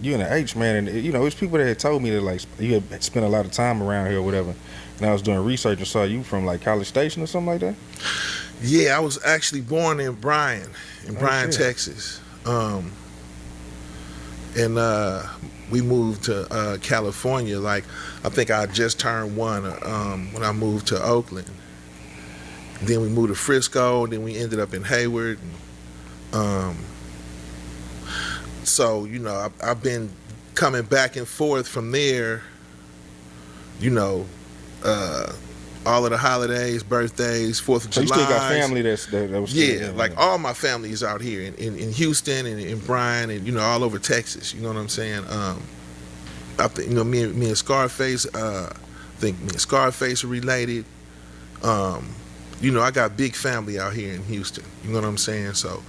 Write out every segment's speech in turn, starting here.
UNH, man, and you know, it's people that had told me that like you had spent a lot of time around here or whatever. And I was doing research and saw you from like College Station or something like that. Yeah, I was actually born in Bryan, Oh shit. Texas. And we moved to California. Like, I think I just turned one when I moved to Oakland. Then we moved to Frisco. And then we ended up in Hayward. And, so you know, I've been coming back and forth from there. You know, all of the holidays, birthdays, 4th of So you July. still got family that was still, Yeah, like all my family is out here in Houston and in Bryan and, you know, all over Texas. You know what I'm saying? I think, you know, me and Scarface, I think me and Scarface are related. You know, I got big family out here in Houston. You know what I'm saying? So,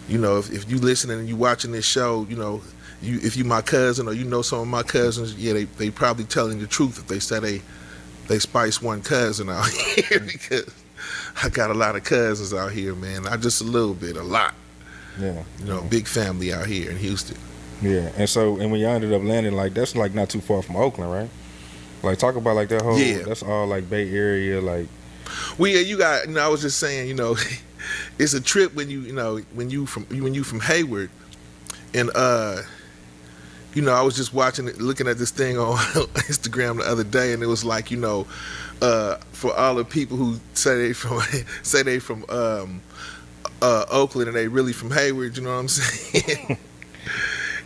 you know, if you listening and you watching this show, you know, if you my cousin or you know some of my cousins, yeah, they probably telling the truth if they say they spice one cousin out here, because I got a lot of cousins out here, man. Not just a little bit, a lot. Yeah. You know, big family out here in Houston. Yeah. And so, and when y'all ended up landing, like that's like not too far from Oakland, right? Like talk about like that whole. Yeah. That's all like Bay Area, like. Well, yeah, you got. You know, I was just saying, you know, it's a trip when you from Hayward, and you know, I was just watching it, looking at this thing on Instagram the other day, and it was like, you know, for all the people who say they from Oakland and they really from Hayward, you know what I'm saying?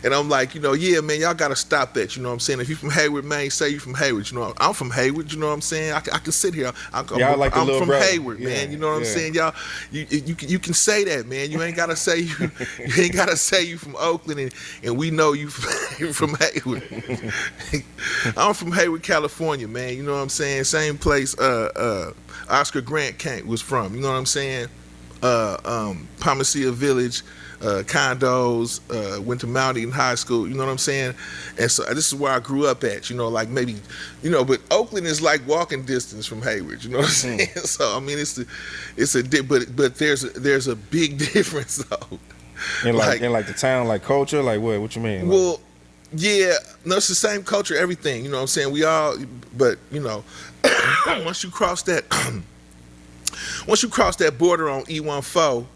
And I'm like, you know, yeah, man, y'all got to stop that, you know what I'm saying? If you from Hayward, man, say you from Hayward, you know. I'm from Hayward, you know what I'm saying? I can sit here. I'm like from brother. Hayward, man, you know what I'm saying? Y'all, you can say that, man. You ain't got to say you ain't got to say you from Oakland and we know you from Hayward. I'm from Hayward, California, man, you know what I'm saying? Same place Oscar Grant was from, you know what I'm saying? Palmacia Village, condos, went to Mount Eden High School, you know what I'm saying? And so this is where I grew up at, you know, like maybe, you know, but Oakland is like walking distance from Hayward, you know what I'm saying? So I mean, but there's a big difference though. And like the town, like culture, like what you mean? Well, yeah, no, it's the same culture, everything, you know what I'm saying? We all, but you know, once you cross that border on E14,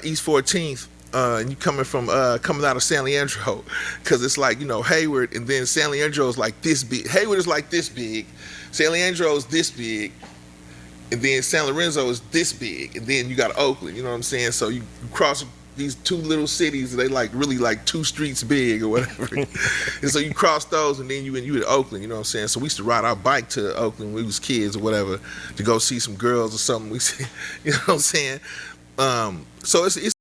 East 14th, and you coming out of San Leandro, because it's like, you know, Hayward, and then San Leandro is like this big. Hayward is like this big, San Leandro is this big, and then San Lorenzo is this big, and then you got Oakland. You know what I'm saying? So you cross these two little cities, they like really like 2 streets big or whatever. And so you cross those, and then you in Oakland. You know what I'm saying? So we used to ride our bike to Oakland when we was kids or whatever to go see some girls or something. You know what I'm saying? So it's